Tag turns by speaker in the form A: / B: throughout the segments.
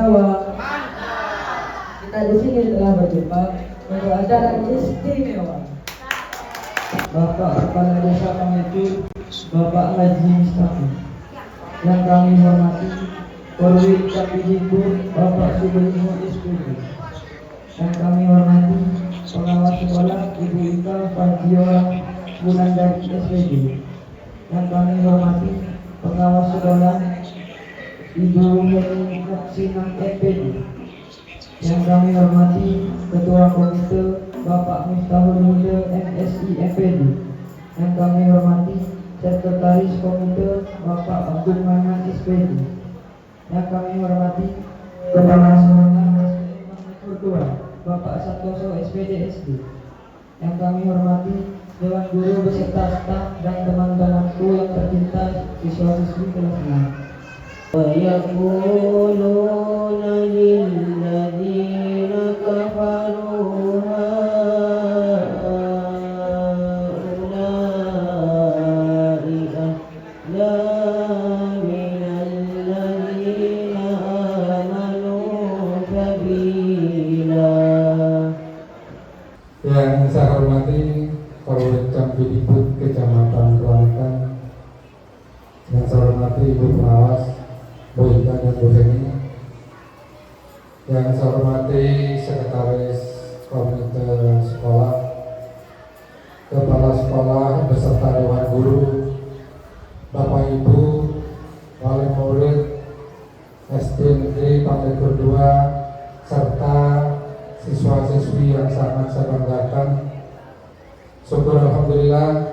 A: ketawa. Kita di sini telah berjumpa untuk acara istimewa. Bapak Kepala Desa Pamengku, Bapak Haji Mustafa. Yang kami hormati Korwil Kapijipur, Bapak Sudirmo SPD. Yang kami hormati pengawas sekolah Ibu Ika Fadiola Gunandari SPD. Yang kami hormati pengawas sekolah Ibu Heni Sinang SPD. Yang kami hormati Ketua Komite Bapak Miftahul Huda MSI SPD. Yang kami hormati Sekretaris Komite Bapak Abdul Manan SPD. Yang kami hormati Kepala Sekolah Kedua Bapak Santoso SPD SD. Yang kami hormati Dewan Guru beserta staf dan teman-temanku yang tercinta siswa-siswi kelas 6. وَيَقُولُونَ لِلَّذِينَ كَفَرُوا هَؤُلَاءِ أَهْدَىٰ مِنَ الَّذِينَ آمَنُوا سَبِيلًا.
B: Yang saya hormati Korwil Campidiput Kecamatan Kelantan. Yang saya hormati Ibu Pengawas Bu Ika dan Bu Heni. Yang saya hormati Sekretaris Komite Sekolah, Kepala Sekolah beserta Dewan Guru, Bapak Ibu, Wali Murid SD Negeri Pamengkur 2, serta siswa-siswi yang sangat saya banggakan. Syukur Alhamdulillah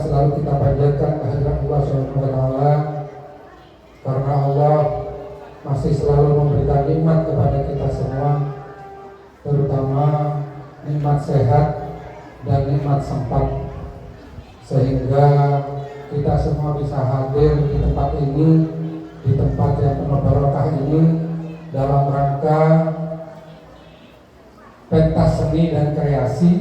B: selalu kita panjatkan kehadirat Allah SWT, karena Allah masih selalu memberikan nikmat kepada kita semua, terutama nikmat sehat dan nikmat sempat, sehingga kita semua bisa hadir di tempat ini, di tempat yang penuh barokah ini, dalam rangka pentas seni dan kreasi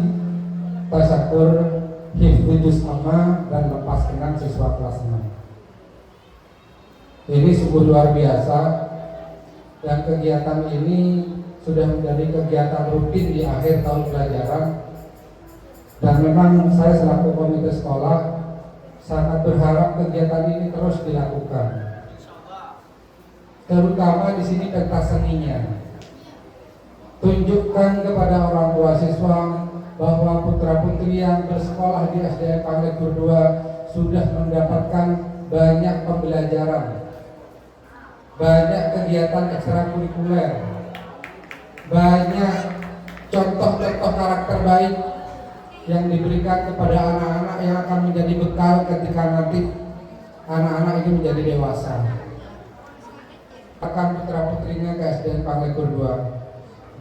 B: tasyakur hifdzus amma dan lepas kenang siswa kelas 6. Ini sungguh luar biasa, dan kegiatan ini sudah menjadi kegiatan rutin di akhir tahun pelajaran. Dan memang saya selaku komite sekolah sangat berharap kegiatan ini terus dilakukan, terutama di sini pentas seninya. Tunjukkan kepada orang tua siswa bahwa putra-putri yang bersekolah di SDN Pamengkur 2 sudah mendapatkan banyak pembelajaran, banyak kegiatan ekstrakurikuler, banyak contoh-contoh karakter baik yang diberikan kepada anak-anak yang akan menjadi bekal ketika nanti anak-anak ini menjadi dewasa. Akan putra-putrinya ke SDN Pamengkur 2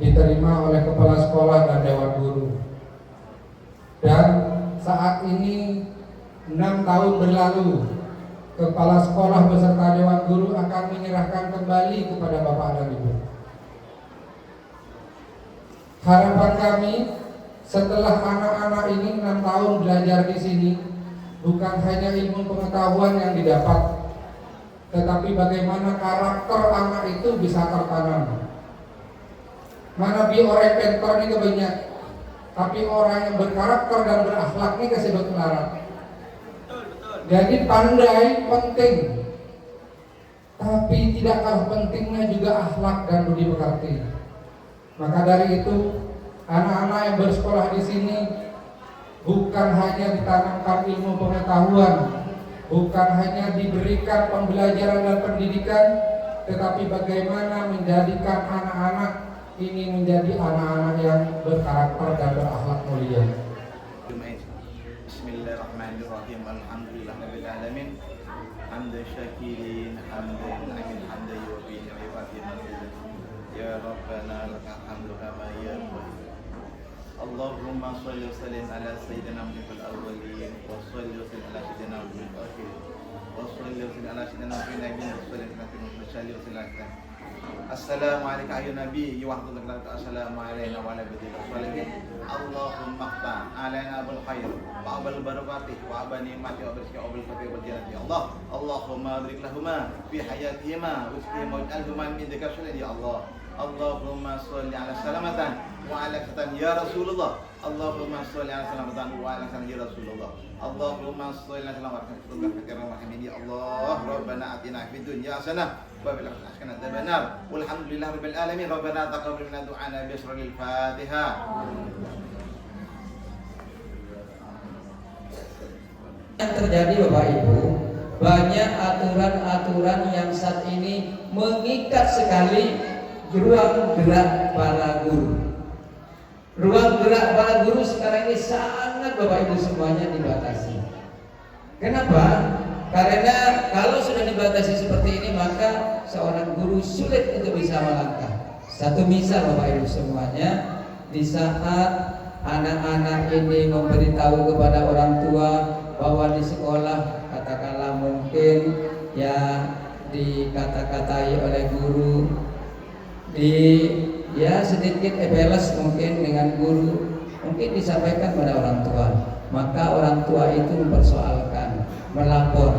B: diterima oleh kepala sekolah dan dewan guru. Dan saat ini 6 tahun berlalu, kepala sekolah beserta dewan guru akan menyerahkan kembali kepada Bapak dan Ibu. Harapan kami setelah anak-anak ini 6 tahun belajar di sini, bukan hanya ilmu pengetahuan yang didapat, tetapi bagaimana karakter anak itu bisa tertanam. Mana bi orang pentor ini banyak, tapi orang yang berkarakter dan berakhlak ini kasih berkelaran. Jadi pandai penting, tapi tidak kalah pentingnya juga akhlak dan budi pekerti. Maka dari itu, anak-anak yang bersekolah di sini bukan hanya ditanamkan ilmu pengetahuan, bukan hanya diberikan pembelajaran dan pendidikan, tetapi bagaimana menjadikan anak-anak ini menjadi anak-anak yang berkarakter dan berakhlak mulia.
C: Bismillahirrahmanirrahim. Alhamdulillahirabbil alamin. Hamdan syakirin, hamdan amin, hamdan yubi ni'mati mazid. Ya Rabbana lakal hamdu kama yarda. Allahumma shalli wa sallim ala sayyidina Muhammadil awwalin wa shalli wa sallim ala sayyidina Muhammadil akhirin wa shalli wa sallim ala sayyidina Muhammadin wa salli wa sallim. Assalamualaikum ayuhan nabi wa rahmatullahi wa barakatuh. Assalamualaikum wa rahmatullahi. Allahumma qta alaina bil khair wa abal barakatih wa abani nikmati wa barakati wa bil fatih wa jannati. Allah Allahumma barik lahuma fi hayatihima waj'alhuma waj'alhuma min dzikri ya Allah. Allahumma sholli ala salamatan wa ala kesehatan ya Rasulullah. Allahumma sholli ala salamatan wa ala kesehatan ya Rasulullah. Allahumma sholli ala salamatan ya Allah. Rabbana atina fid dunya hasanah wa fil akhirati hasanah wa qina adzabannar. Walhamdulillahi rabbil alamin. Rabbana taqabbal minna du'ana bi sirril Fatihah.
D: Yang terjadi Bapak Ibu, banyak aturan-aturan yang saat ini mengikat sekali ruang gerak para guru. Ruang gerak para guru sekarang ini sangat Bapak Ibu semuanya dibatasi. Kenapa? Karena kalau sudah dibatasi seperti ini maka seorang guru sulit untuk bisa melangkah. Satu misal Bapak Ibu semuanya, di saat anak-anak ini memberitahu kepada orang tua bahwa di sekolah katakanlah mungkin ya dikata-katai oleh guru, sedikit ebeles mungkin dengan guru, mungkin disampaikan pada orang tua, maka orang tua itu mempersoalkan, melapor.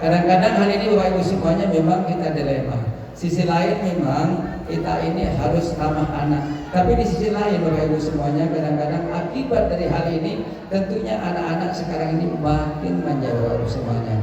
D: Kadang-kadang hal ini Bapak Ibu semuanya memang kita dilema. Sisi lain memang kita ini harus ramah anak, tapi di sisi lain Bapak Ibu semuanya kadang-kadang akibat dari hal ini tentunya anak-anak sekarang ini makin manja Bapak Ibu semuanya.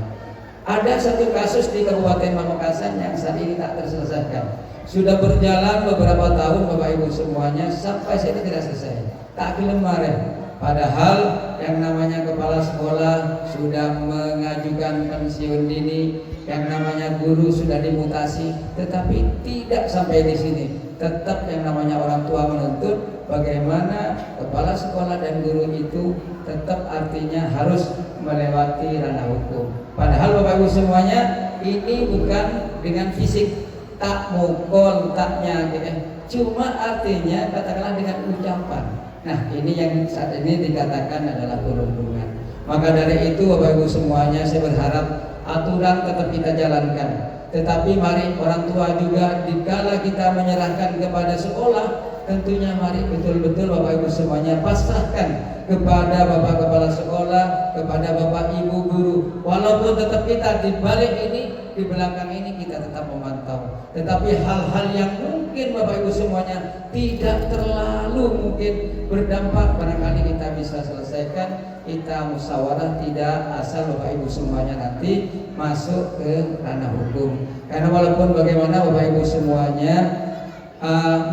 D: Ada satu kasus di Kabupaten Pamekasan yang saat ini tak terselesaikan. Sudah berjalan beberapa tahun Bapak Ibu semuanya sampai saat ini tidak selesai. Tak kemarin. Padahal yang namanya kepala sekolah sudah mengajukan pensiun dini, yang namanya guru sudah dimutasi, tetapi tidak sampai di sini. Tetap yang namanya orang tua menuntut bagaimana kepala sekolah dan guru itu tetap artinya harus melewati ranah hukum. Padahal Bapak Ibu semuanya ini bukan dengan fisik, tak mukul, tak nyakit, cuma artinya katakanlah dengan ucapan. Nah ini yang saat ini dikatakan adalah perundungan. Maka dari itu Bapak Ibu semuanya saya berharap aturan tetap kita jalankan. Tetapi mari orang tua juga dikala kita menyerahkan kepada sekolah, tentunya mari betul-betul Bapak Ibu semuanya pasrahkan kepada Bapak Kepala Sekolah, kepada Bapak Ibu Guru. Walaupun tetap kita di balik ini, di belakang ini kita tetap memantau. Tetapi hal-hal yang mungkin Bapak Ibu semuanya tidak terlalu mungkin berdampak, barangkali kita bisa selesaikan. Kita musyawarah, tidak asal Bapak Ibu semuanya nanti masuk ke ranah hukum. Karena walaupun bagaimana Bapak Ibu semuanya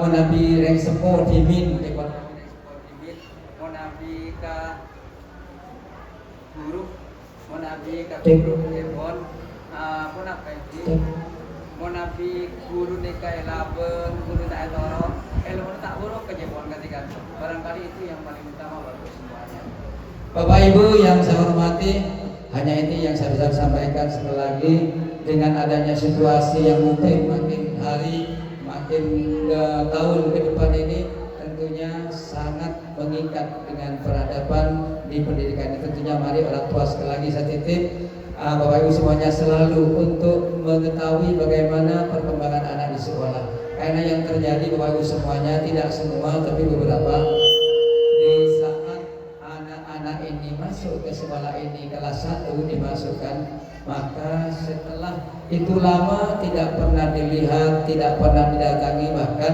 D: monabi reng sepo dimin monabi ka guru monabi ka guru depon monabi guru nika elaben guru tak toro ilmu tak buruk ke jepon ketika barangkali itu yang paling utama bagi semuanya. Bapak Ibu yang saya hormati, hanya ini yang saya bisa sampaikan. Sekali lagi, dengan adanya situasi yang mungkin makin hari makin tahun ke depan ini tentunya sangat mengikat dengan peradaban di pendidikan ini. Tentunya mari orang tua sekali lagi saya titip Bapak Ibu semuanya selalu untuk mengetahui bagaimana perkembangan anak di sekolah. Karena yang terjadi Bapak Ibu semuanya tidak semua tapi beberapa, di saat anak-anak ini masuk ke sekolah ini kelas 1 dimasukkan, maka setelah itu lama tidak pernah dilihat, tidak pernah didatangi. Bahkan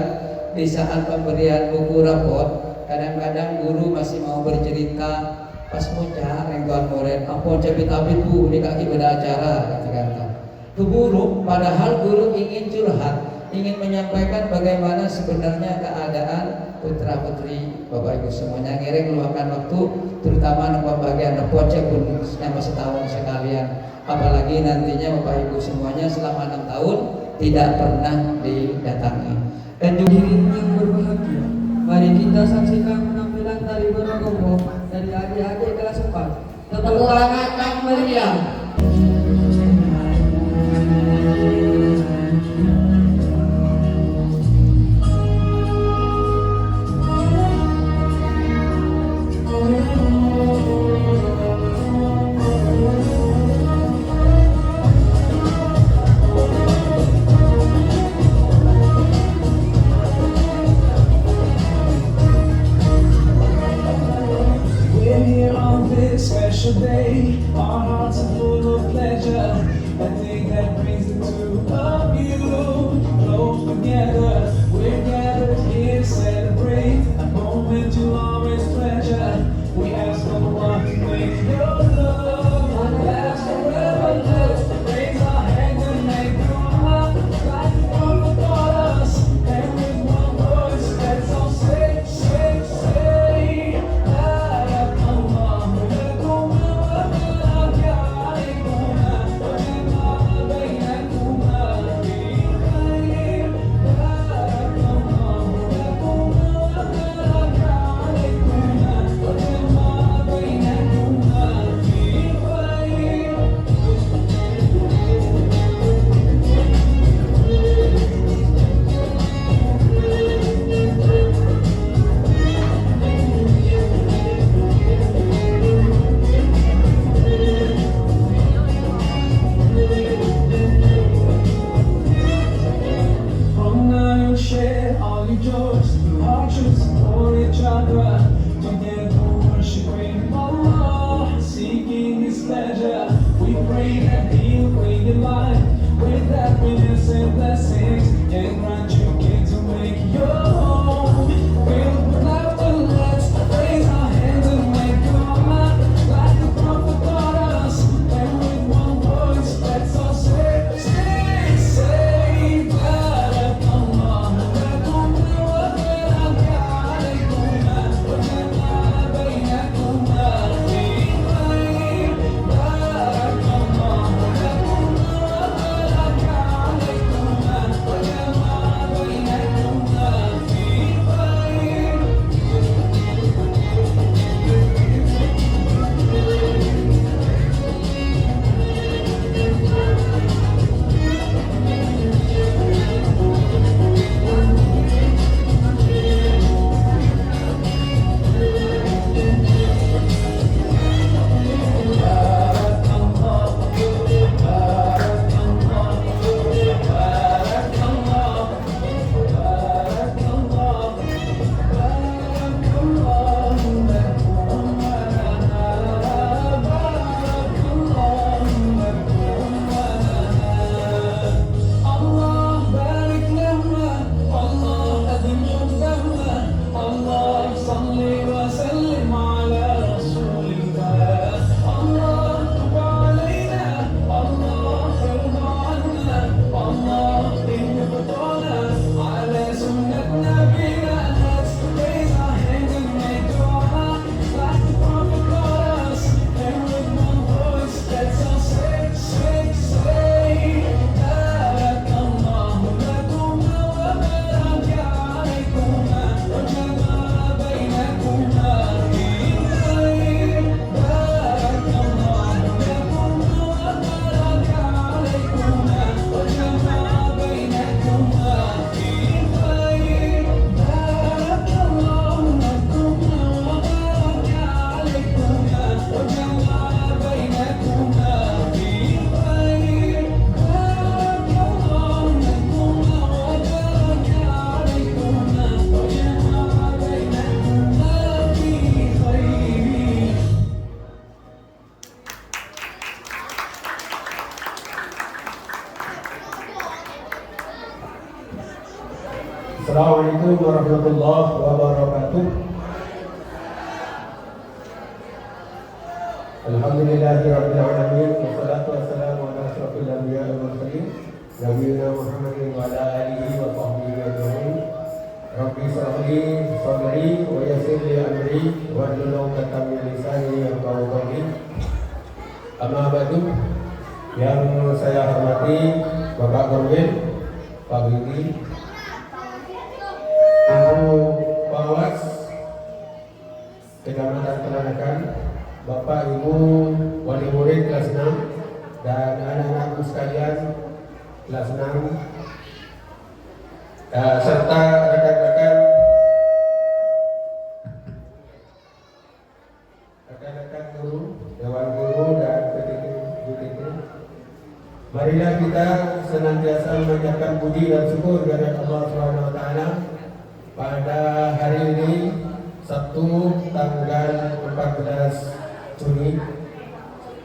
D: di saat pemberian buku raport, kadang-kadang guru masih mau bercerita pas bocah rengkuan murid apa cerita bu di kaki beda acara kata-kata itu guru, padahal guru ingin curhat, ingin menyampaikan bagaimana sebenarnya keadaan putra putri Bapak Ibu semuanya. Ngiring meluangkan waktu terutama anak bagian anak pocek pun selama setahun sekalian, apalagi nantinya Bapak Ibu semuanya selama 6 tahun tidak pernah didatangi. Dan juga
A: yang berbahagia, mari kita saksikan penampilan tari beragam dari adik-adik kelas 4. Tepuk tangan yang meriah.
E: Special day, our hearts are full of play. that thing that brings the two of you close together. We're gathered here to celebrate a moment you'll always treasure. We ask for the one to make your love last forever. Let's raise our hands and make your heart like the one who taught us. And with one voice, let's all say, say, say, from now you'll share all your joys through hardships for each other. Together worshiping Allah, seeking His pleasure. We pray that He'll bring your life with happiness and blessings, and grant you kids to make your home filled with laughter. Let's raise our hands and make your heart like the prophet taught us. And with one voice, let's all say, say, say.
F: Assalamualaikum warahmatullahi wabarakatuh. Alhamdulillahirabbil alamin, wassalatu wassalamu ala asyrafil anbiya'i wal mursalin, nabiyina Muhammadin wa ala alihi wa sahbihi ajma'in. Rabbi shrah li sadri wa yassir li amri wahlul 'uqdatam min lisani yafqahu qawli. Amma ba'du, yang saya hormati Bapak Korwil, Pak Bidi, Ibu Pengawas Kecamatan Penanakan, Bapak Ibu Wali Murid kelas 6 dan anak-anakku sekalian kelas 6, serta rekan-rekan guru, dewan guru dan PTT. Marilah kita senantiasa mengucapkan puji dan syukur kepada Allah Subhanahu wa taala pada hari ini, Sabtu tanggal 14 Juni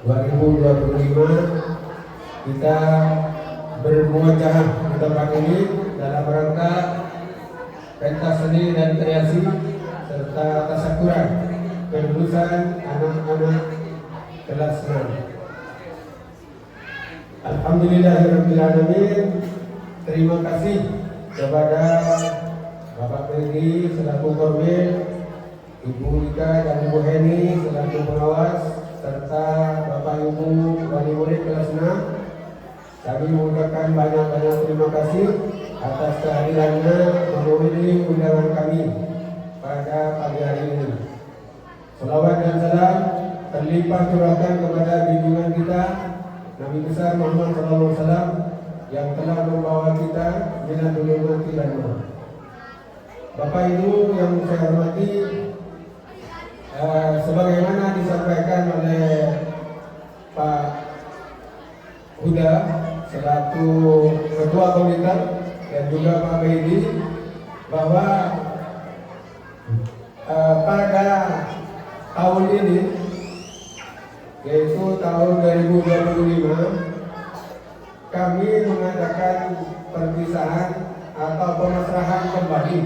F: 2025, kita bermuajah di tempat ini dalam rangka pentas seni dan kreasi serta tasyakuran kelulusan anak-anak kelas 6. Alhamdulillahirrahmanirrahim. Terima kasih kepada Bapak Peggy selaku Korwil, Ibu Rika dan Ibu Heni selaku pengawas, serta Bapak Ibu wali murid kelas 6. Kami mengucapkan banyak-banyak terima kasih atas kehadirannya memenuhi undangan kami pada pagi hari ini. Salawat dan salam terlimpah curahkan kepada junjungan kita Nabi besar Muhammad SAW yang telah membawa kita dengan dunia mati dan maut. Bapak Ibu yang saya hormati, sebagaimana disampaikan oleh Pak Huda selaku Ketua Komite dan juga Pak Baidi, bahwa pada tahun ini, yaitu tahun 2025, kami mengadakan perpisahan atau pemusrahan kembali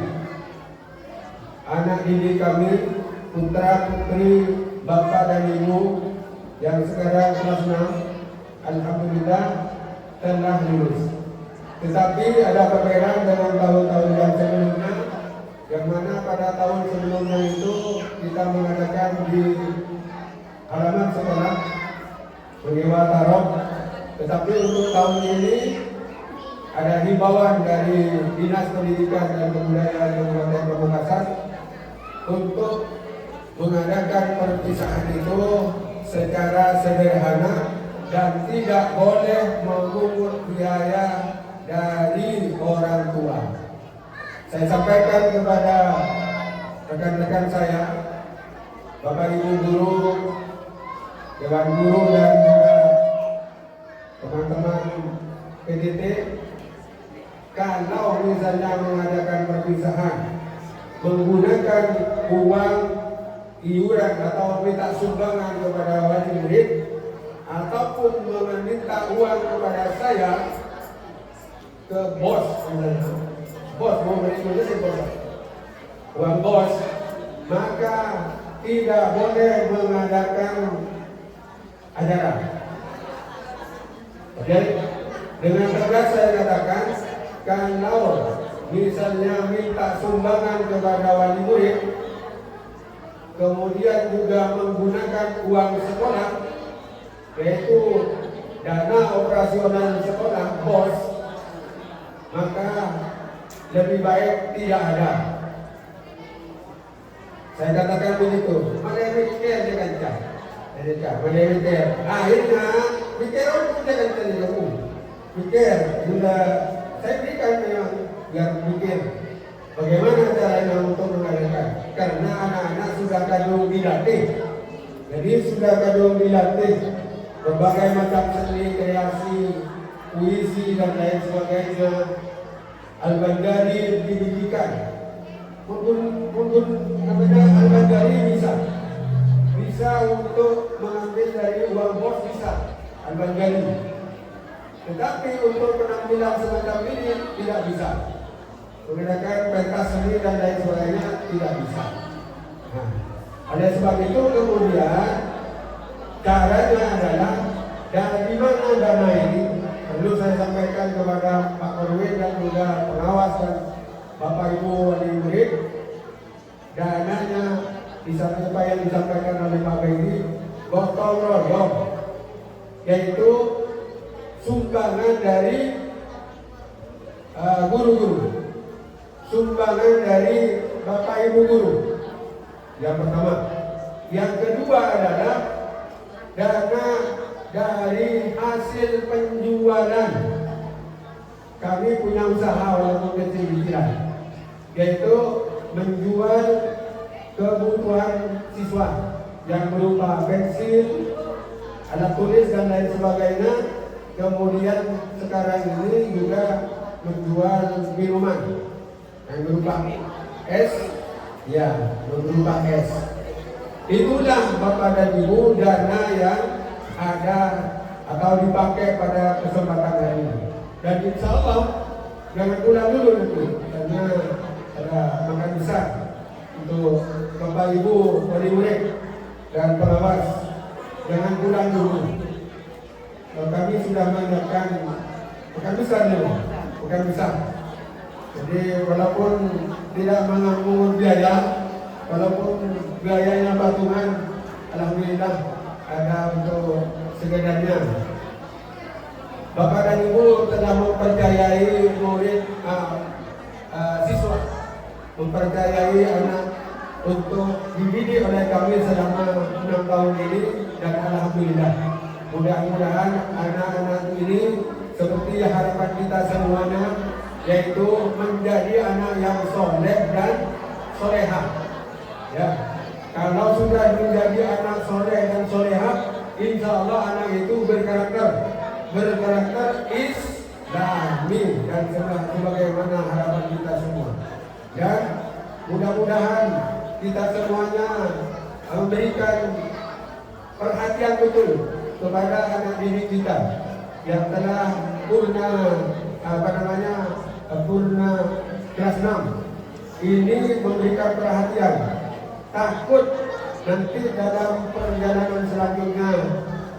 F: anak didik kami, putra putri bapak dan ibu yang sekarang kelas 6, alhamdulillah telah lulus. Tetapi ada perbedaan dengan tahun-tahun yang sebelumnya, yang mana pada tahun sebelumnya itu kita mengadakan di halaman sekolah menyewa tarok. Tetapi untuk tahun ini ada himbauan dari Dinas Pendidikan dan Kebudayaan Kabupaten Pamekasan untuk mengadakan perpisahan itu secara sederhana dan tidak boleh memungut biaya dari orang tua. Saya sampaikan kepada rekan-rekan saya, Bapak Ibu guru, Dewan Guru dan juga teman-teman PDT, kalau misalnya mengadakan perpisahan menggunakan uang iuran atau minta sumbangan kepada wali murid ataupun meminta uang kepada saya ke bos, misalnya bos mau beri si bos uang bos, maka tidak boleh mengadakan acara. Oke, dengan tegas saya katakan, kalau misalnya minta sumbangan kepada wali murid, kemudian juga menggunakan uang sekolah, yaitu dana operasional sekolah bos, maka lebih baik tidak ada. Saya katakan begitu. Mana mikir dia kancah, mana mikir. Akhirnya mikir orang dia kancah di kamu. Mikir, sudah saya berikan memang biar mikir bagaimana caranya untuk mengadakan. Karena anak-anak sudah kadung dilatih, jadi sudah kadung dilatih berbagai macam seni, kreasi, puisi dan lain sebagainya. Al-Bandari dididikan. Mungkin namanya Al-Bandari bisa untuk mengambil dari uang bos, bisa Al-Bandari. Tetapi untuk penampilan semacam ini tidak bisa. Menggunakan pentas seni dan lain sebagainya tidak bisa. Nah, oleh sebab itu kemudian caranya adalah dari mana dana ini perlu saya sampaikan kepada Pak Korwil dan juga pengawas dan Bapak Ibu wali murid. Dananya disampaikan yang disampaikan oleh Pak Baidi gotong royong, yaitu sumbangan dari guru-guru, sumbangan dari Bapak Ibu guru. Yang pertama, yang kedua adalah dana dari hasil penjualan. Kami punya usaha walaupun kecil-kecilan, yaitu menjual kebutuhan siswa yang berupa pensil, alat tulis dan lain sebagainya. Kemudian sekarang ini juga menjual minuman yang berupa es, ya berupa es. Itulah Bapak dan Ibu dana yang ada atau dipakai pada kesempatan hari ini. Dan insya Allah jangan pulang dulu nanti, karena ada makan besar untuk Bapak Ibu murid-murid dan pengawas. Jangan pulang dulu. Kami sudah menyiapkan makan besar dulu, makan besar. Jadi walaupun tidak menanggung biaya, walaupun biayanya patungan, alhamdulillah ada untuk sekedarnya. Bapak dan Ibu telah mempercayai murid siswa, mempercayai anak untuk dididik oleh kami selama 6 tahun ini, dan alhamdulillah mudah-mudahan anak-anak ini seperti harapan kita semuanya, yaitu menjadi anak yang soleh dan solehah. Ya, kalau sudah menjadi anak soleh dan solehah, insya Allah anak itu berkarakter Islami, dan sebagaimana harapan kita semua. Dan mudah-mudahan kita semuanya memberikan perhatian betul kepada anak didik kita yang telah purna purna kelas 6 ini, memberikan perhatian. Takut nanti dalam perjalanan selanjutnya,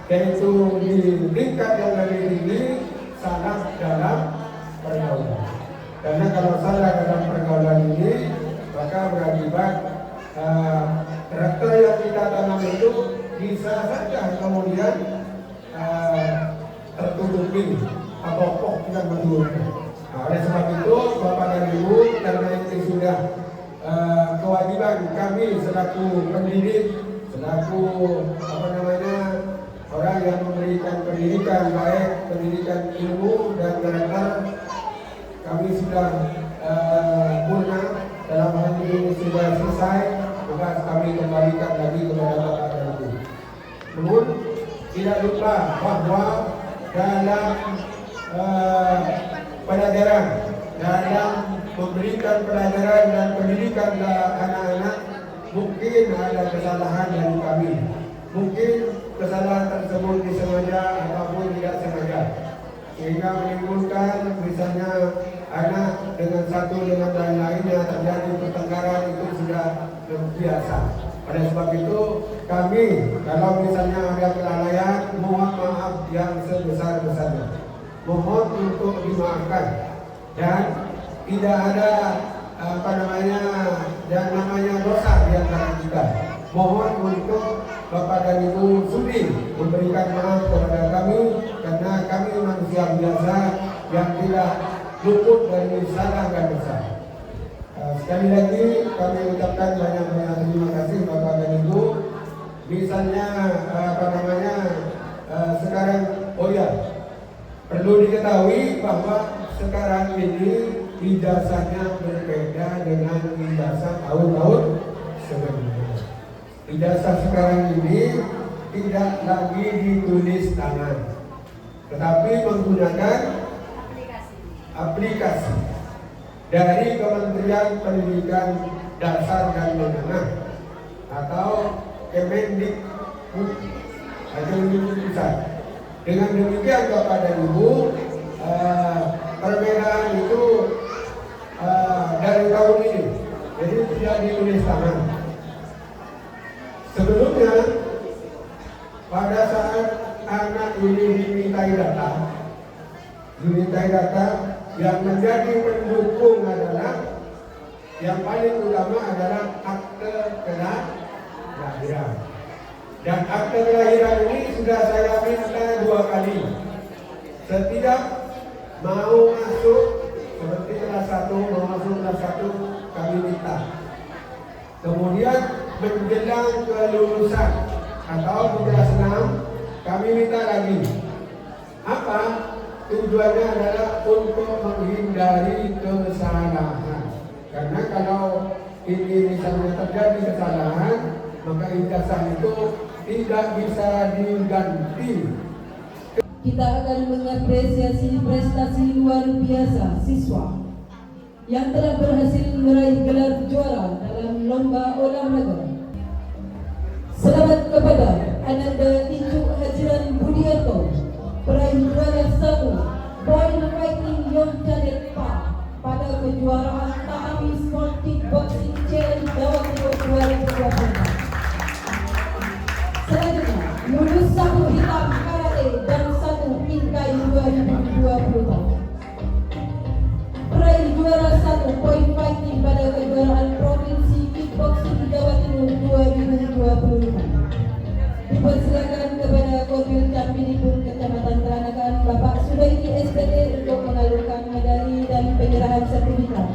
F: yaitu di tingkat yang lebih tinggi, salah dalam pergaulan. Karena kalau salah dalam pergaulan ini, maka berakibat karakter yang kita tanam itu bisa saja kemudian tertutupi atau kita menurunkan. Oleh sebab itu, Bapak dan Ibu, karena ini sudah kewajiban kami selaku pendidik, selaku orang yang memberikan pendidikan baik, pendidikan ilmu dan karakter, kami sudah purna dalam hal ini sudah selesai, maka kami kembalikan lagi kepada Bapak dan Ibu. Namun tidak lupa bahwa dalam pelajaran, dalam memberikan pelajaran dan pendidikan ke anak-anak, mungkin ada kesalahan dari kami. Mungkin kesalahan tersebut disengaja ataupun tidak sengaja, sehingga menimbulkan misalnya anak dengan satu dengan lain-lainnya terjadi pertengkaran, itu sudah biasa. Oleh sebab itu kami, kalau misalnya ada kelalaian, mohon maaf yang sebesar-besarnya, mohon untuk dimaafkan, dan tidak ada yang namanya dosa di antara kita. Mohon untuk Bapak dan Ibu sudi memberikan maaf kepada kami, karena kami manusia biasa yang tidak luput dari salah dan dosa. Sekali lagi kami ucapkan banyak-banyak terima kasih Bapak dan Ibu. Misalnya sekarang, perlu diketahui bahwa sekarang ini ijazahnya berbeda dengan ijazah tahun-tahun sebelumnya. Ijazah sekarang ini tidak lagi ditulis tangan, tetapi menggunakan aplikasi dari Kementerian Pendidikan Dasar dan Menengah atau Kemendikbud pusat. Dengan demikian Bapak dan Ibu, perbedaan itu dari tahun ini, jadi tidak ditulis tangan. Sebelumnya, pada saat anak ini dimintai data, yang menjadi pendukung adalah, yang paling utama adalah akte kelahiran. Dan akte kelahiran ini sudah saya minta 2 kali. Setiap mau masuk, seperti kelas 1, mau masuk kelas 1, kami minta. Kemudian menjelang kelulusan atau kelas 6, kami minta lagi. Apa? Tujuannya adalah untuk menghindari kesalahan. Karena kalau ini misalnya terjadi kesalahan, maka ijazah itu tidak bisa diganti.
G: Kita akan mengapresiasi prestasi luar biasa siswa yang telah berhasil meraih gelar juara dalam lomba olahraga. Selamat kepada Ananda Icuk Hajiran Budiarto peraih juara 1 Point Fighting Yogyakarta pada kejuaraan Tahami Sport Kickboxing Challenge Jawa Timur 2020. Selanjutnya, lulus 1 hitam karate dan 1 inkai 2020. Peraih juara 1 Point Fighting pada kejuaraan Provinsi Kickboxing Jawa Timur 2025. Dipersilakan kepada Korwil Campinipun Kecamatan Teranakan Bapak Sudaidi SPD untuk mengalurkan medali dan penyerahan sertifikat.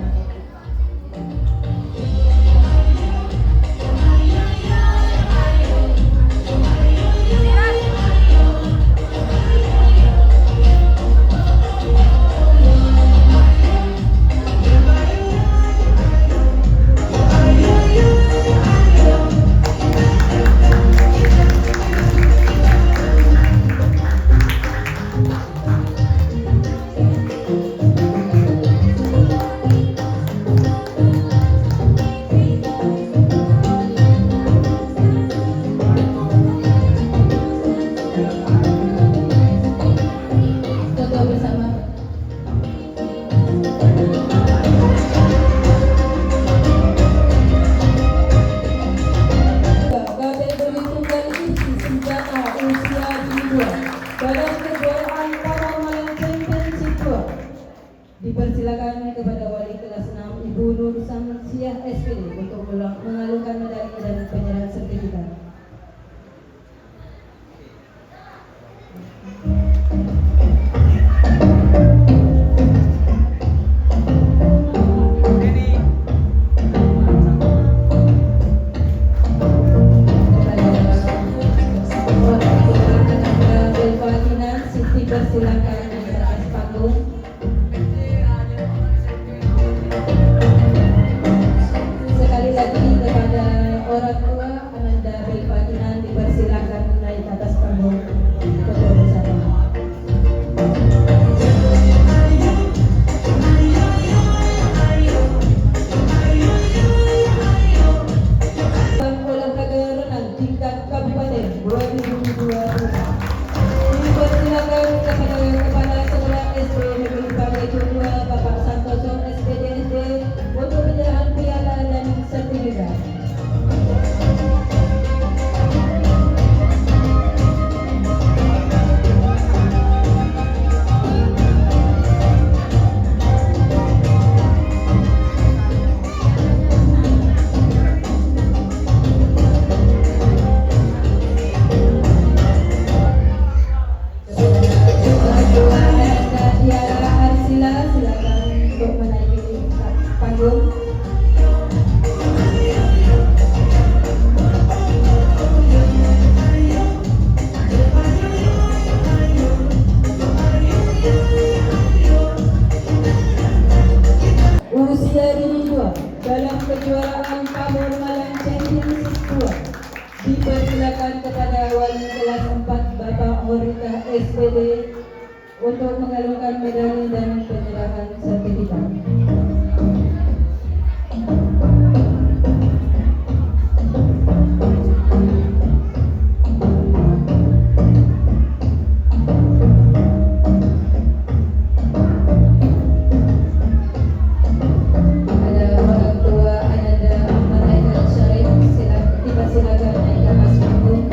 G: Dipersilakan kepada wali kelas 6 Ibu Nur Samsiah SPD untuk mengalungkan medali dan penyerahan sertifikat. Dipersilakan di atas panggung. Sekali lagi kepada orang tua Ananda Belvakinan dipersilakan naik atas panggung foto bersama. Olahraga renang tingkat kabupaten 2020. Dipersilakan kepada Kepala Sekolah SD Negeri Pagejo 2 Bapak Santoso SPDSD untuk penyerahan piala dan sertifikat. Tiara Arsila silakan untuk menaiki panggung. Usia dini 2 dalam kejuaraan Pamor Malang Championship 2 dipersilakan kepada wali kelas 4 Bapak Horika SPD untuk mengalungkan medali dan penyerahan sertifikat. Ada orang tua Ananda Ahmad Syarif, dipersilakan naik ke atas panggung.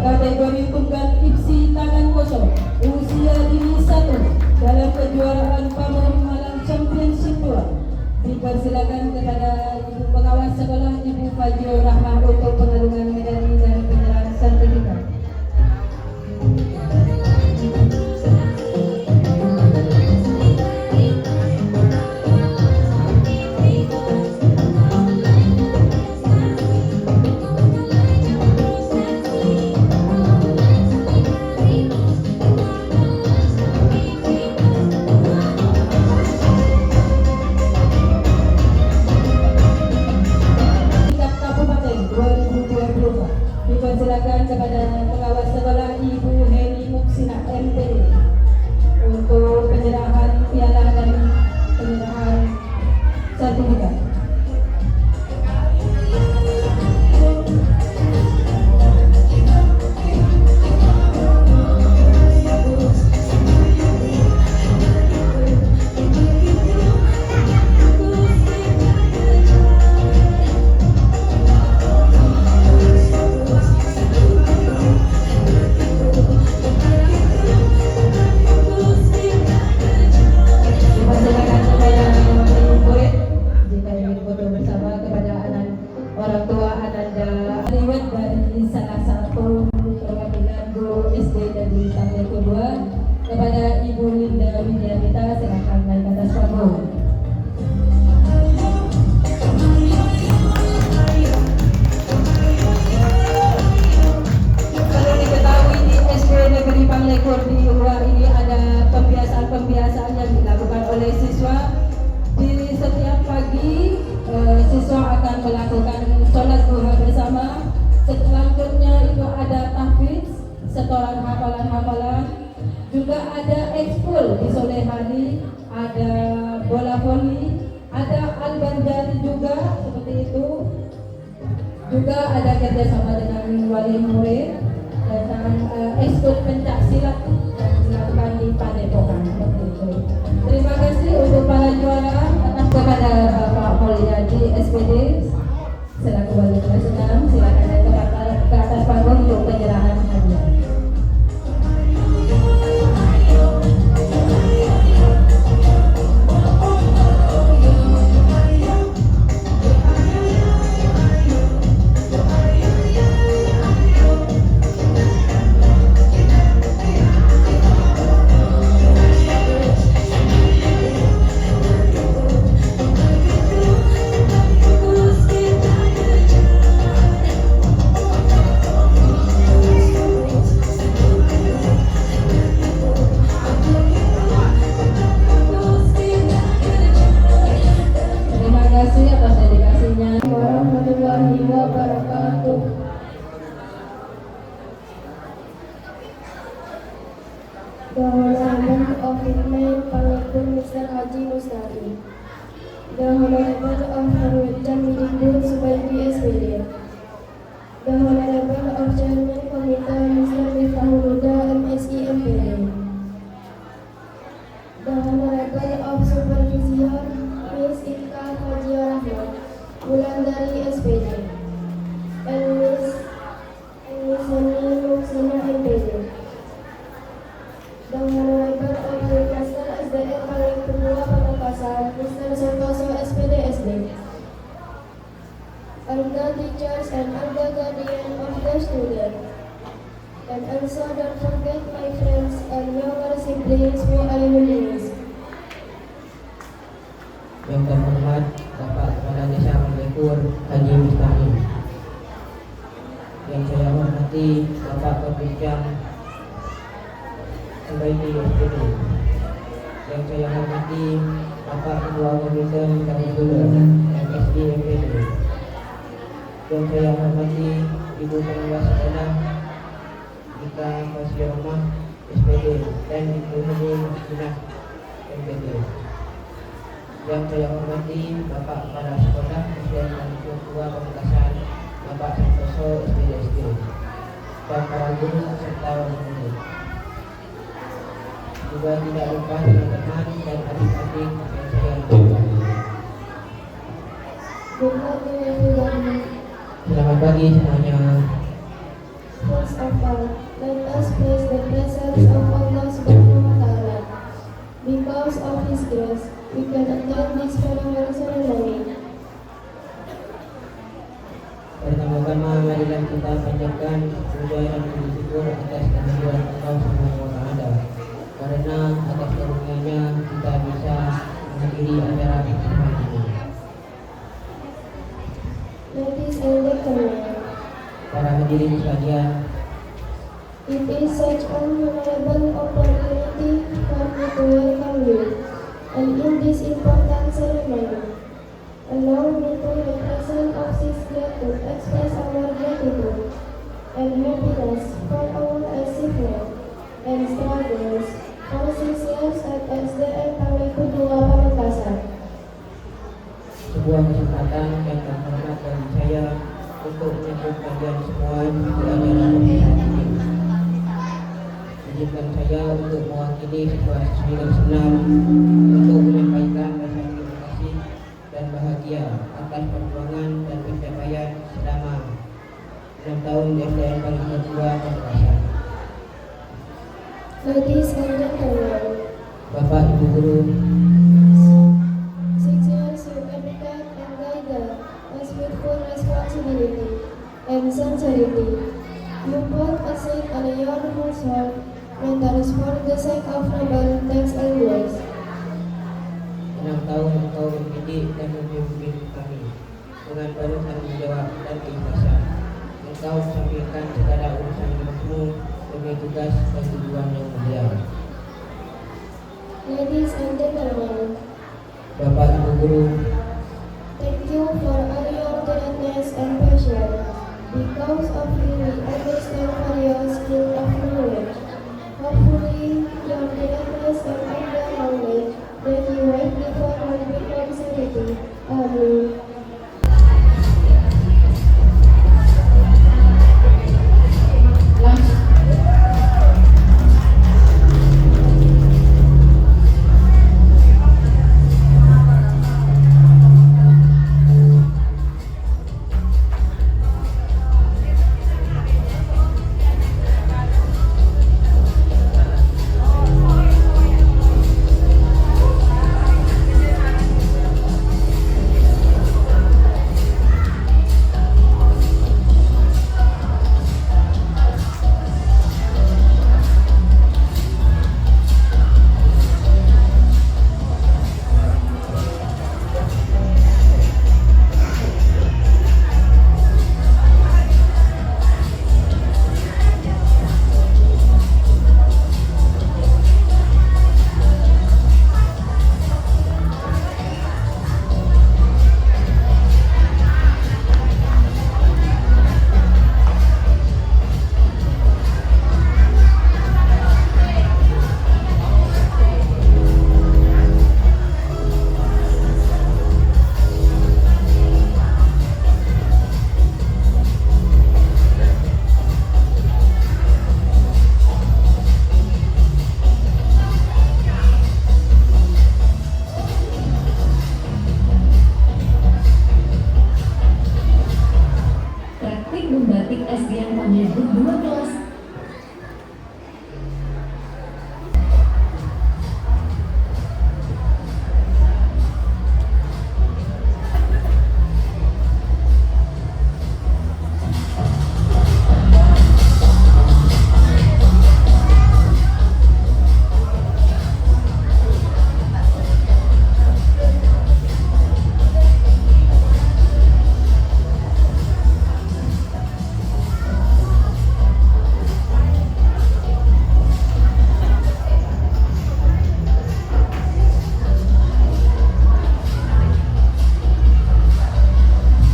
G: Kategori tunggal IPSI tangan kosong usia dini 1 dalam kejuaraan Pamor Malang Championship 2 dipersilakan kepada Ibu Pengawas Sekolah Ibu Fajro Rahmah untuk pengalungan medali dan penyerahan sertifikat. Tingkat kabupaten setoran hafalan-hafalan. Juga ada ekskul di sore hari, ada bola voli, ada albanjari juga seperti itu. Juga ada kerjasama dengan wali murid dan ekskul pencak silat yang dilakukan di Padepokan seperti itu. Terima kasih untuk para juara atas kepada Bapak Mulyadi SPD selaku wali kelas 6. Silakan naik ke atas panggung untuk penyerahan hadiah. Terima kasih atas dedikasinya. Warahmatullahi wabarakatuh.
H: The Honorable of Hikmain Palekun Mr. Haji Mustari. The Honorable of Harwiljan Midikbud Subaidi SPD. The Honorable of Chairman Komite Mr. Miftahul Huda MSI MPD. The Honorable of Supervisor Miss Ika Fajia Rahmat Wulandari SPD. And Miss Hani Muksina MPD. The Honorable of Headmaster SDN paling kedua Pamekasan Mr. Santoso SPD SD. And the teachers and the guardian of the student. And also don't forget my friends and younger siblings who I will miss.
D: Yang terhormat Bapak Kepala Desa Melekur Haji Mustahil. Yang saya hormati Bapak Kebincang Subaidi SPD. Yang saya hormati Bapak Ketua Komite Miftahul MSI MPD. Yang saya hormati Ibu Pengawas Sekolah Ika Fajia Rahmat SPD dan Ibu Hani Muksina MPD. Yang saya hormati Bapak Kepala Sekolah dan Ketua Pamekasan Bapak Santoso SPD dan para guru serta wali murid. Juga tidak lupa teman-teman dan adik-adik yang saya hormati.
H: Good morning everybody.
D: Selamat pagi semuanya.
H: First of all, let us praise the presence of Allah Subhanahu wa Ta'ala. Because of His grace, we can attend this farewell ceremony.
D: Pertama-tama marilah kita panjatkan puja dan puji syukur atas kehadiran Allah Subhanahu wa Ta'ala. Karena atas karunia-Nya kita bisa menghadiri acara pertemuan ini.
H: Ladies and gentlemen,
D: Para hadirin sekalian,
H: it is such an memorable opportunity for me to welcome you, and in this important ceremony, allow me to represent of this gratitude, express our gratitude and happiness for our achievement and struggles for 6 years at SDN paling kedua Pamekasan.
D: sebuah kesempatan yang terhormat bagi saya untuk menyambut kalian semua di acara pernikahan ini. Izinkan saya untuk mewakili situasi senang untuk menyampaikan rasa terima kasih dan bahagia atas perjuangan dan pencapaian selama 6 tahun di SDN paling kedua Pamekasan.
H: Ladies and gentlemen,
D: Bapak Ibu Guru,
H: 6 years you educate and guide us with full responsibility and sincerity. You put a seed on your household mentors for the sake of noble thanks and grace.
D: 6 tahun engkau mendidik dan memimpin kami dengan penuh tanggung jawab dan keikhlasan. Engkau sampaikan segala urusan hidupmu demi tugas dan tujuan yang mulia.
H: Ladies and gentlemen,
D: Bapak Ibu Guru,
H: thank you for all your greatness and passion. Because of you, we understand various skills of knowledge.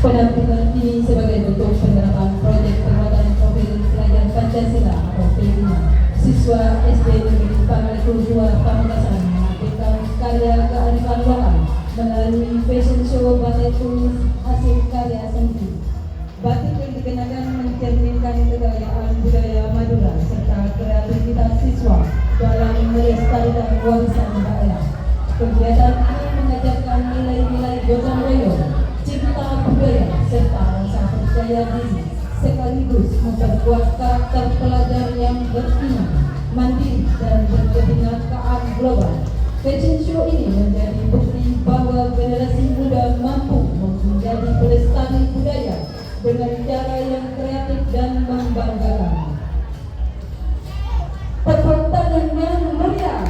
G: Pendampingan ini sebagai bentuk penerapan proyek penguatan profil pelajar Pancasila atau P5 siswa SD Negeri Pangaleku 2 Pamekasan menampilkan karya kearifan lokal melalui fashion show batik tulis hasil karya sendiri. Batik yang dikenakan mencerminkan kekayaan budaya Madura serta kreativitas siswa dalam melestarikan warisan daerah. Kegiatan ini mengajarkan nilai-nilai gotong royong, cinta budaya serta rasa percaya diri, sekaligus memperkuat karakter pelajar yang beriman, mandiri dan berkebinekaan global. Fashion show ini menjadi bukti bahwa generasi muda mampu menjadi pelestari budaya dengan cara yang kreatif dan membanggakan. Tepuk tangan yang meriah.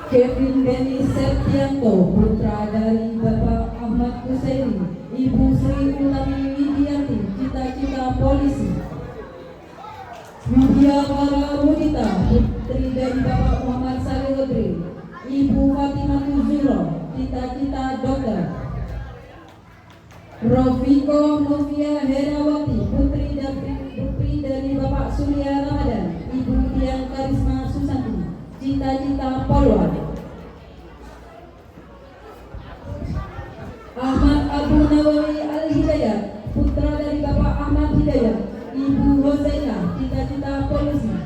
G: Kevin Denny Septianto, putra dari Bapak Ahmad Husaini, Ibu Sri Utami Widianti, cita-cita polisi. Widya Mara Mudita, putri dari Bapak Muhammad Saleh Odri, Ibu Fatimah Zuro, cita-cita dokter. Rofiko Novia Herawati, putri dari Bapak Surya Ramadan, Ibu Dian Karisma Susanti, cita-cita polwan. Ahmad Abu Nawawi Al-Hidayat, putra dari Bapak Ahmad Hidayat, Ibu Hosaina, cita-cita polisi.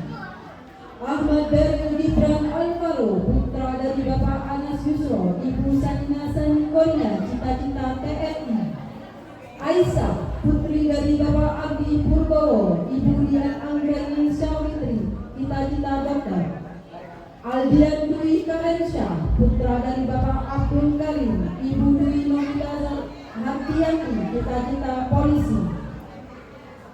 G: Ahmad Daryl Gibran Alvaro, putra dari Bapak Anas Yusro, Ibu Sanina Sanikonia, cita-cita TNI. Aisyah, putri dari Bapak Abdi Purbowo, Ibu Dian Anggreni Syawitri, cita-cita dokter. Aldian Dwi Karensya, putra dari Bapak Abdul Karim, Ibu Dwi Novita Hartianti, cita-cita polisi.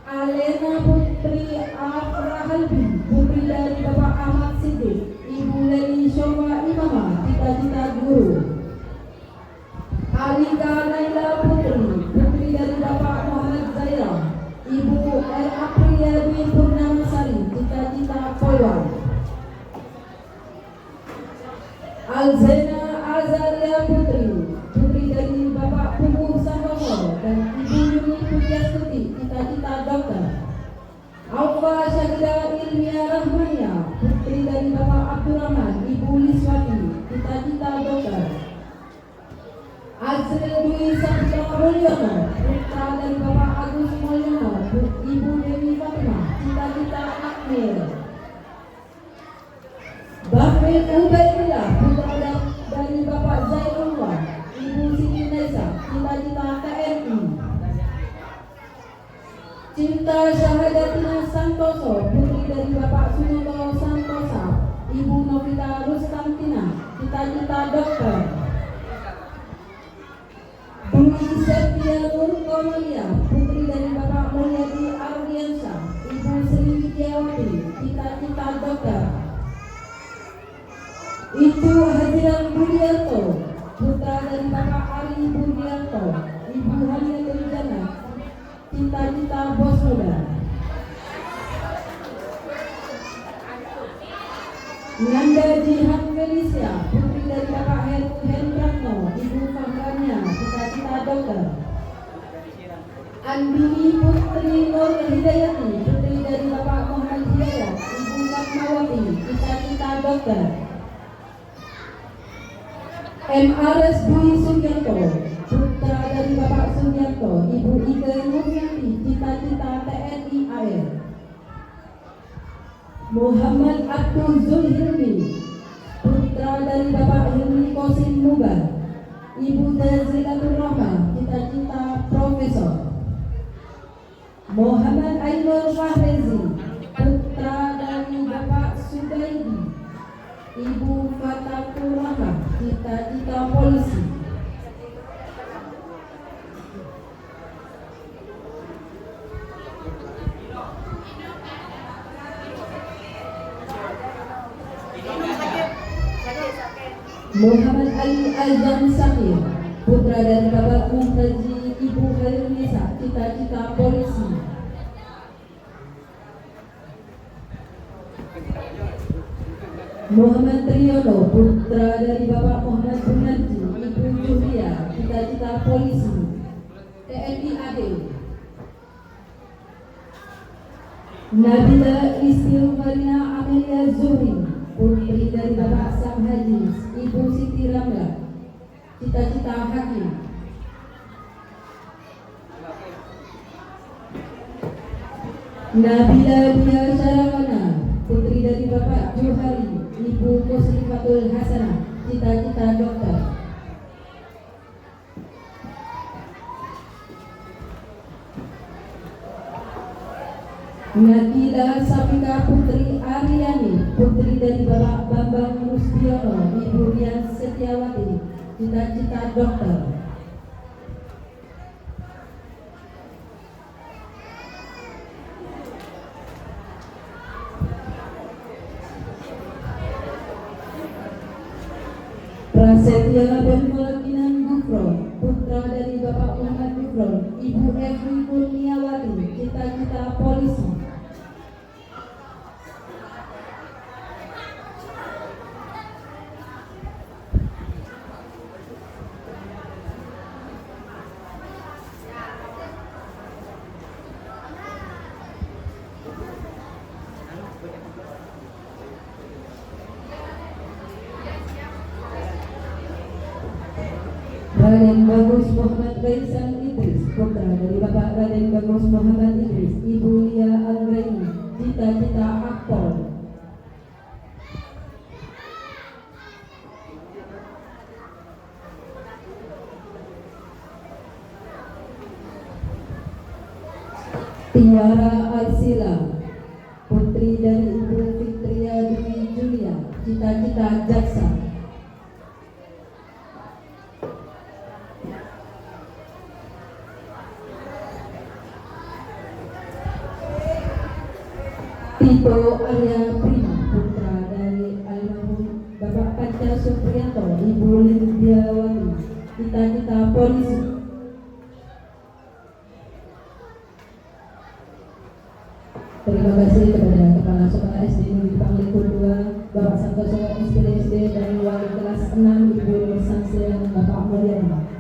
G: Alena Putri Afrahalbi, putri dari Bapak Ahmad Siddiq, Ibu Leni Showa Imamah, cita-cita guru. Alika Naila Putri, putri dari Bapak Muhammad Zaira, Ibu R. Aprilia Dwi Purnamasari, cita-cita polwan. Alzena Azalia Putri, putri dari Bapak Pupu Santoso dan Ibu Yuni Putyastuti, cita-cita dokter. Alfa Syakira Ilmia Rahmania, putri dari Bapak Abdurrahman, Ibu Liswati, cita-cita dokter. Azril Dwi Sabda Mulyono, putra dari Bapak Agus Mulyono, Ibu Dewi Fatimah, cita-cita akmil. Bahmil Ubaidillah, putra dari Bapak Zainullah, Ibu Siti Nesa, cita-cita TNI. Cinta Syahadatina Santoso, putri dari Bapak Sunoto Santosa, Ibu Novita Rustantina, cita-cita dokter. Dwi Septia Nur Komalia, putri dari Bapak Mulyadi Ardiansyah, Ibu Sri Widiawati, cita-cita dokter. Itu Hajiran Budianto, putra dari Bapak Ari Budianto, Ibu Hamil Wijana, cita-cita bos muda. Nanda Jihan Felicia, putri dari Bapak Heru Hendrakno, Ibu Fahrania, cita-cita dokter. Andini Putri Nur Hidayati, putri dari Bapak Muhammad Hidayat, Ibu Fatmawati, cita-cita dokter. M. Ares Dwi Sugiarto, putra dari Bapak Sugiarto, Ibu Ike Nuryanti, cita-cita TNI AL. Muhammad Abdul Zulhilmi, putra dari Bapak Hilmi Kosim Mubar, Ibu Jazilatul Rahma, cita-cita Profesor. Muhammad Ainur Fahrezi, putra dari Bapak Sudaidi, Ibu Fatatul Rahma, cita-cita polisi. Muhammad Ali Azam Sakir, putra dari Bapak Muhtaji, Ibu Khairunisa, cita-cita polisi. Muhammad Triyono, putra dari Bapak Muhammad Bunarji, Ibu Julia, cita-cita polisi. TNI AD. Nabila Istighfarina Amelia Zuhri, putri dari Bapak Sam Haji, Ibu Siti Ramla, cita-cita hakim. Nabila Dia Syarawana, putri dari Bapak Juhari, Ibu Muslimatul Hasanah, cita-cita dokter. Nakila Safika Putri Aryani, putri dari Bapak Bambang Rusdiono, Ibu Rian Setiawati, cita-cita dokter. Prasetya Benmulakinan Gufron, putra dari Bapak Muhammad Gufron, Ibu Evi Kurniawati, cita-cita polisi. Raden Bagus Muhammad Baisan Idris, putra dari Bapak Raden Bagus Muhammad Idris, Ibu Lia Anggraini, cita-cita akpol. Tiara Arsila, putri dari Ibu Fitria Dwi Julia, cita-cita jaksa. Tito Arya Prima, putra dari almarhum Bapak Panca Supriyanto, Ibu Lindiawati, cita-cita polisi. Terima kasih kepada Kepala Sekolah SD Negeri Panglikur 2, Bapak Santoso SPD dan Wali kelas 6 Ibu Nur Samsian, Bapak Mulyadi.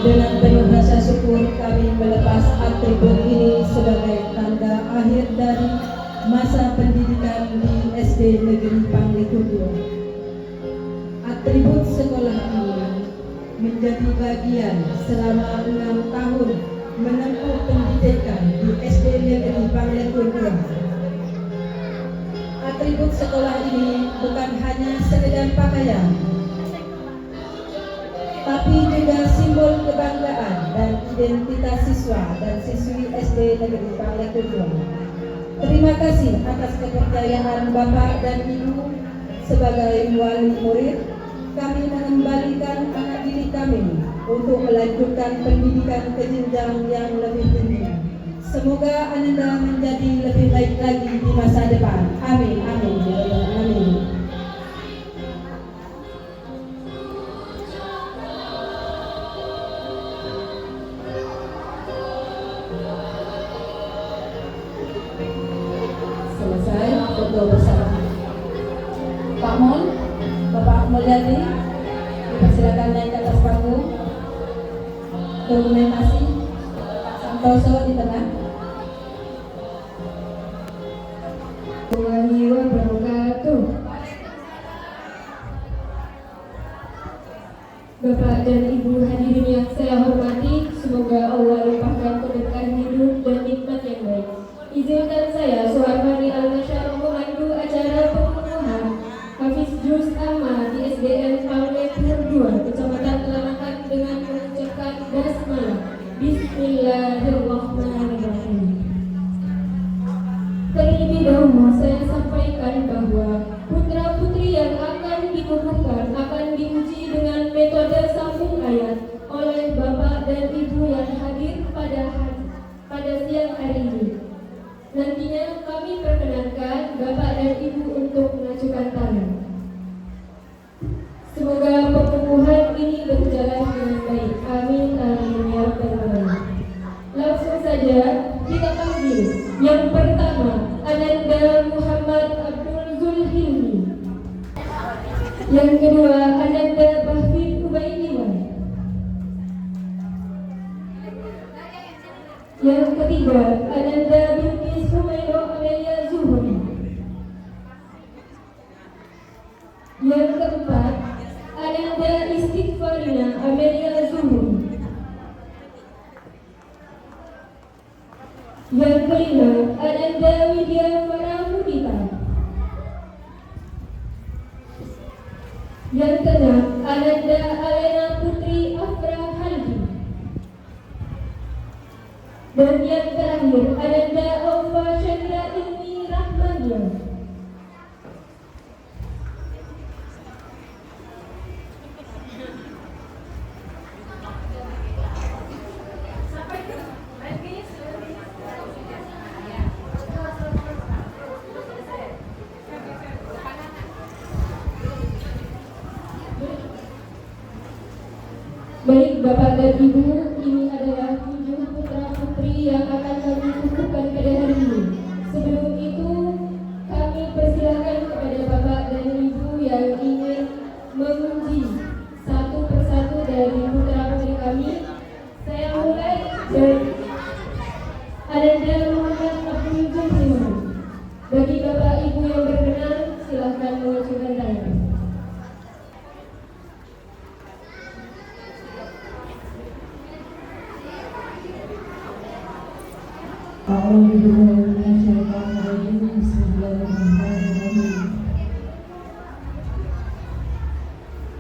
G: Dengan penuh rasa syukur kami melepas atribut ini sebagai tanda akhir dari masa pendidikan di SD Negeri Panglikur 2. Atribut sekolah ini menjadi bagian selama 6 tahun menempuh pendidikan di SD Negeri Panglikur 2. Atribut sekolah ini bukan hanya sekedar pakaian, tapi juga simbol kebanggaan dan identitas siswa dan siswi SD Negeri Panglikur 2. Terima kasih atas kepercayaan Bapak dan Ibu sebagai wali murid. Kami mengembalikan anak didik kami untuk melanjutkan pendidikan ke jenjang yang lebih tinggi. Semoga Anda menjadi lebih baik lagi di masa depan. Amin, amin, ya Allah, amin. Selesai foto bersama. Pak Mon, Bapak Mulyadi, dipersilakan naik ke atas panggung. Dokumentasi. atau sholat di tengah. Warahmatullahi wabarakatuh. Bapak dan Ibu hadirin yang saya hormati, semoga Allah limpahkan keberkahan hidup dan nikmat yang baik. Izinkan saya, Suharmani Al-Masyar, memandu acara pengukuhan Hafiz Juz Amma di SDN Palme Pur 2, Kecamatan Kelanakan dengan mengucapkan basmalah. Bismillahirrahmanirrahim. Terlebih dahulu saya sampaikan bahwa putra-putri yang akan dikukuhkan akan diuji dengan metode sambung ayat oleh Bapak dan Ibu yang hadir pada siang hari ini. Nantinya kami perkenankan Bapak dan Ibu untuk mengajukan tangan. Semoga pengukuhan ini berjalan dengan baik. Amin amin ya rabbal alamin. Langsung saja kita panggil yang pertama Ananda Muhammad Abdul Zulhilmi. Yang kedua Ananda Bahfid Ubaidiwan. Yang ketiga Ananda Bilqis Humairo Amelia Zuhri. Yang keempat Ananda Istighfarina Amelia Zuhri. Yang kelima Ananda Widya Farahudita. Yang keenam Ananda Alena Putri Afra Haldi. Dan yang terakhir Ananda Aufa Chandra Ilmi Rahmania. Baik Bapak dan Ibu, ini adalah 7 putra-putri yang akan kami kukuhkan pada hari ini. Sebelum itu, kami persilahkan kepada Bapak dan Ibu yang ingin menguji satu persatu dari putra-putri kami. Saya mulai dari Ananda Muhammad Abdul Zulhilmi. Bagi Bapak Ibu yang berkenan, silahkan mengajukan tangan.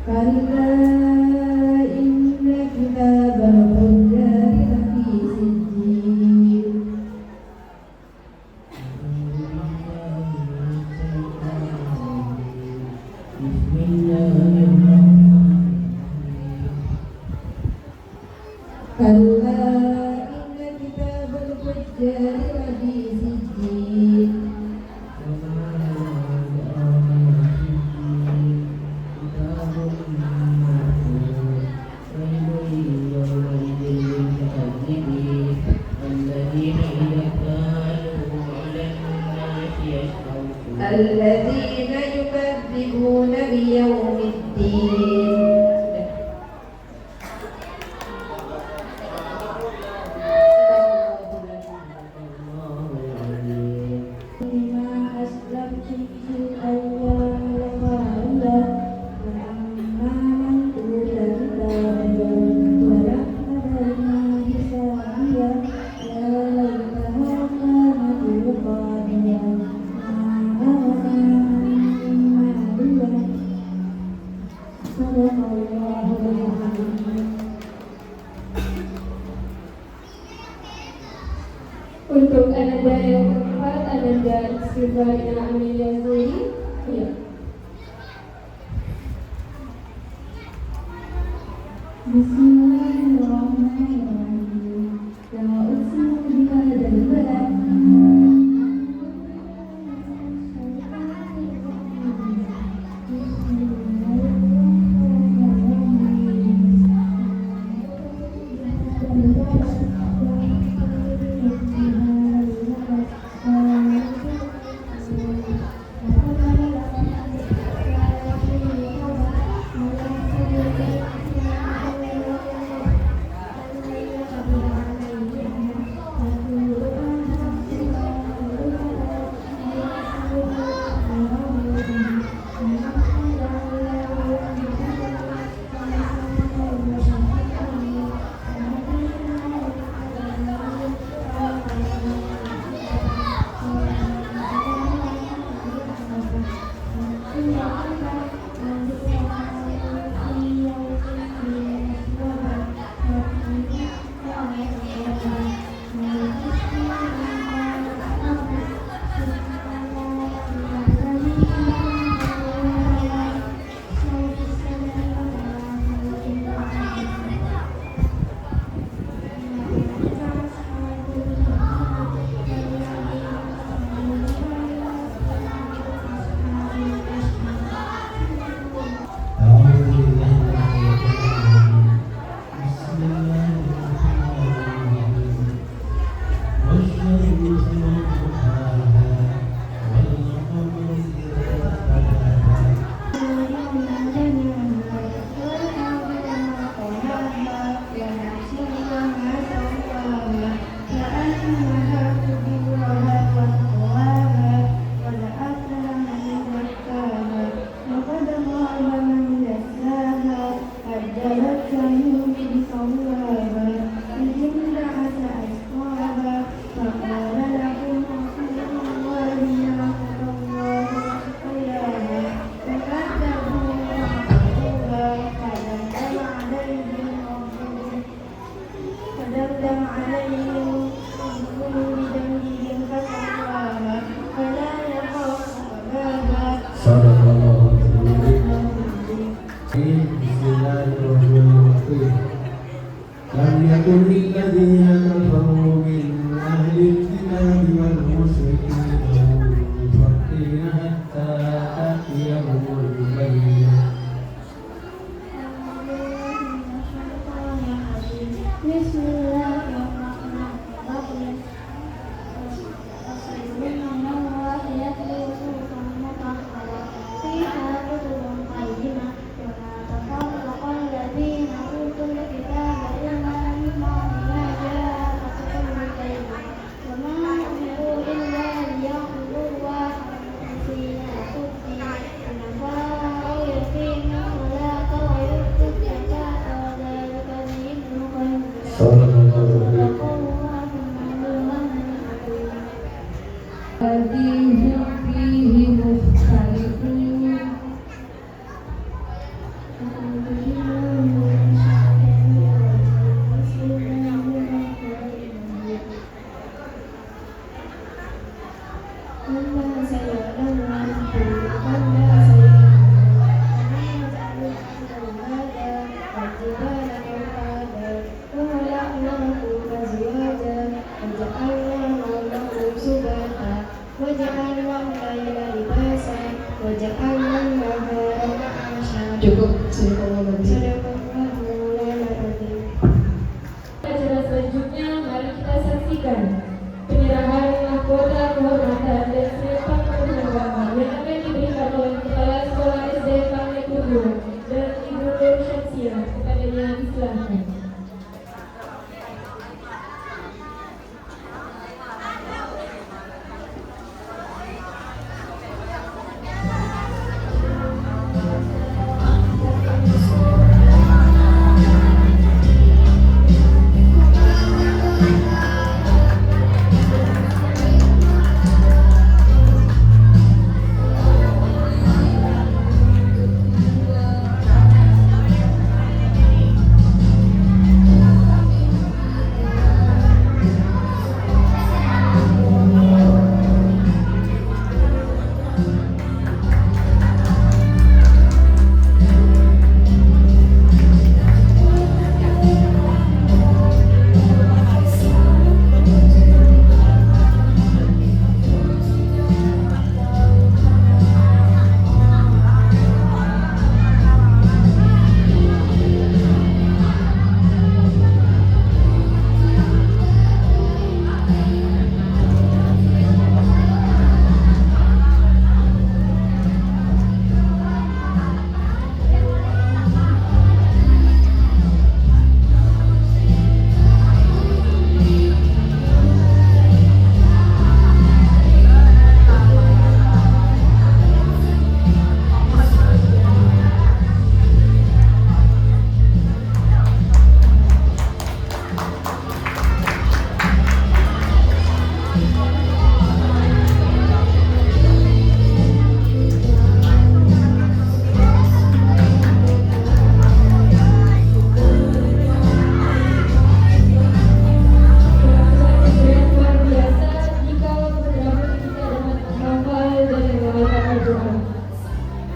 G: Karena inna kitabal hujja fi sijjin. Karena inna kitabal hujja fi sijjin. الذين يكذبون بيوم الدين. لما أسلمت في الأيام الخالدة وأما من أوتي كتابه ولم أدري حسابيه يا ليتها كانت القاضية. Untuk Ananda yang keempat, Ananda Istighfarina Amelia Zuhri. Ya. Bismillahirrahmanirrahim. La uqsimu bihadzal balad. الذين فيه مختلفون
H: Cukup.
G: Acara selanjutnya mari kita saksikan penyerahan mahkota kehormatan dan serempak kehormatan yang akan diberikan oleh Kepala Sekolah SD Panglet Kudu dan Ibu Nur Syamsiah. Kepadanya disilahkan.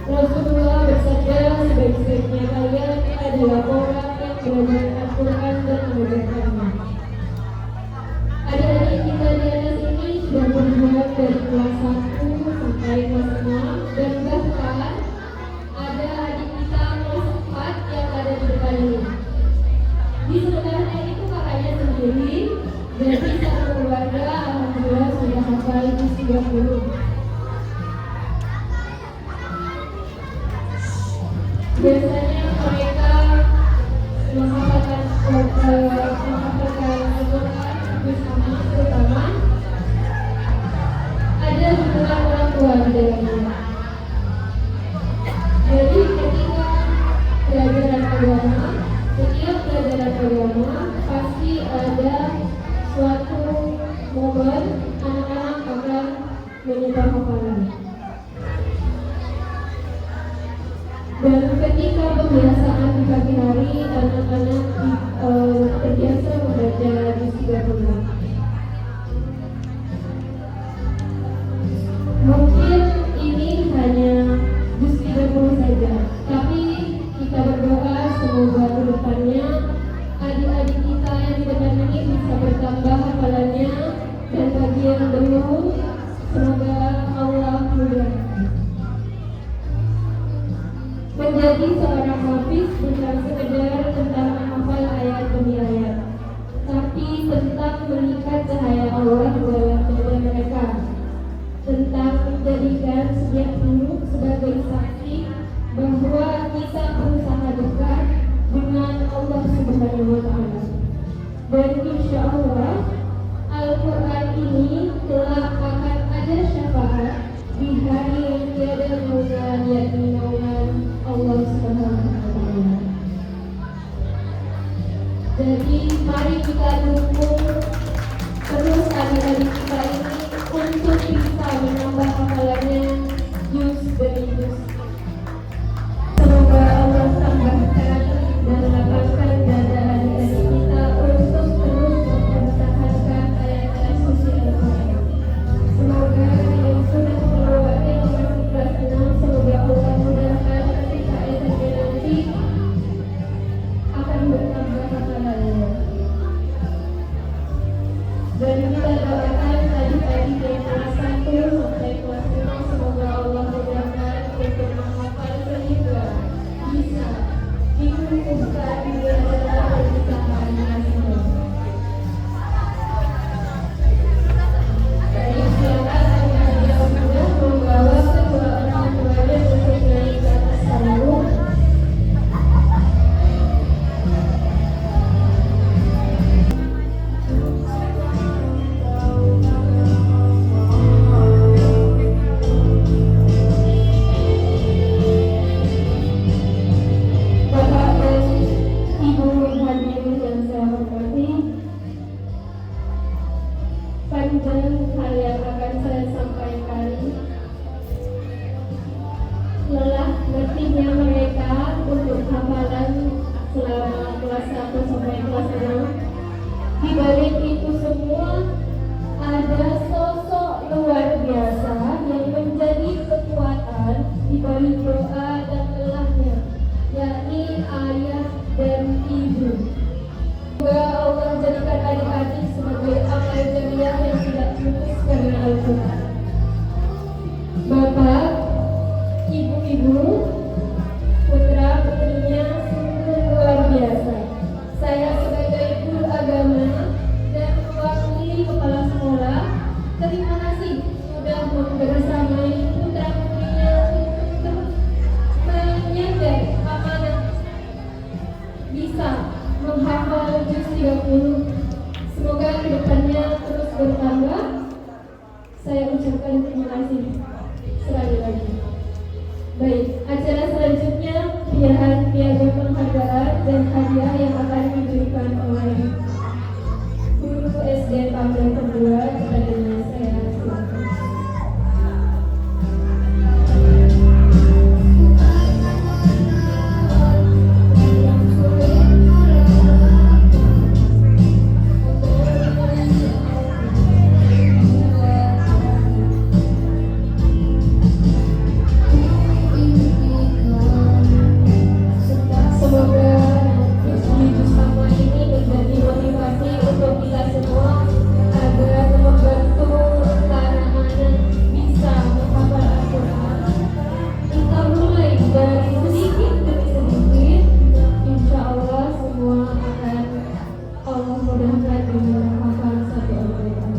G: Rasulullah bersabda, sebaik-baiknya kalian adalah orang yang belajar Al-Quran dan mengajarkannya. Adik-adik kita di atas ini sudah berjuang dari kelas 1 sampai kelas 6 dan bahkan ada adik kita kelas 4 yang ada di depan ini. Di sebelahnya itu kakaknya sendiri, jadi satu keluarga alhamdulillah sudah hafal juz 30. Biasanya mereka menghafalkan Al-Quran bersama, terutama ada hubungan orang tua di dalamnya. Jadi ketika pelajaran agama, setiap pelajaran agama pasti ada suatu momen anak-anak akan menyebar hafalan. Dan ketika pembiasaan di pagi hari, anak-anak terbiasa membaca juz 30. Mungkin ini hanya juz 30 saja, tapi kita berdoa semoga ke depannya adik-adik kita yang di depan ini bisa bertambah hafalannya, dan bagi yang belum, semoga Allah mudahkan. Menjadi seorang hafiz bukan sekedar tentang menghafal ayat demi ayat, tapi tentang melihat cahaya Allah dalam dada mereka, tentang menjadikan setiap huruf sebagai saksi bahwa kita berusaha dekat dengan Allah Subhanahu wa Ta'ala. Dan insya Allah Al-Quran ini kelak akan ada syafaat di hari yang tiada naungan, yakni naungan Allah Subhanahu wa Ta'ala. Jadi mari kita dukung terus adik-adik kita ini untuk bisa
H: kita doakan adik-adik dari kelas 1 sampai kelas 5 semoga Allah mudahkan untuk menghafal sehingga bisa dikukuhkan di dalam pernikahannya semua. Baik, silakan adik-adik yang sudah membawa kedua orang tuanya untuk naik ke atas panggung. Bapak dan Ibu hadirin yang saya hormati, panjang hal yang akan saya sampaikan. Lelah letihnya mereka untuk hafalan selama kelas 1 sampai kelas 6. Di balik itu semua ada sosok luar biasa yang menjadi kekuatan di balik doa dan lelahnya, yakni ayah dan ibu. Semoga Allah jadikan adik-adik sebagai amal jariah yang tidak putus karena Al-Quran. Bapak, ibu-ibu, putra-putrinya sungguh luar biasa. Saya sebagai guru agama dan mewakili kepala sekolah, terima kasih sudah membersamai putra-putrinya untuk menyandang amanah bisa menghafal juz 30. Semoga kedepannya terus bertambah. Saya ucapkan terima kasih sekali lagi. Baik, acara selanjutnya piagam penghargaan dan hadiah yang akan diberikan oleh guru SD Pamdel kedua kepadanya saya silakan. Semoga di bersama ini menjadi motivasi untuk kita semua agar membantu para anak bisa menghafal Al-Quran. Kita mulai dari sedikit demi sedikit, insya Allah semua akan Allah mudahkan dengan menghafal satu Al-Quran.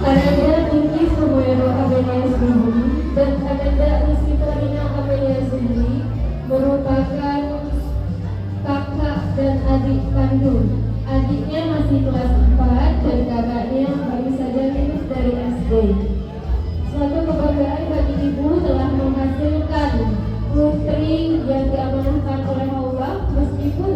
H: Ananda Binti Sumoero Amelia Zuhri dan Ananda Rizky-Farina Amelia Zuhri merupakan kakak dan adik kandung. Adiknya masih kelas 4 dan kakaknya baru saja lulus dari SD. Suatu kebanggaan bagi ibu telah menghasilkan putri yang diamanahkan oleh Allah meskipun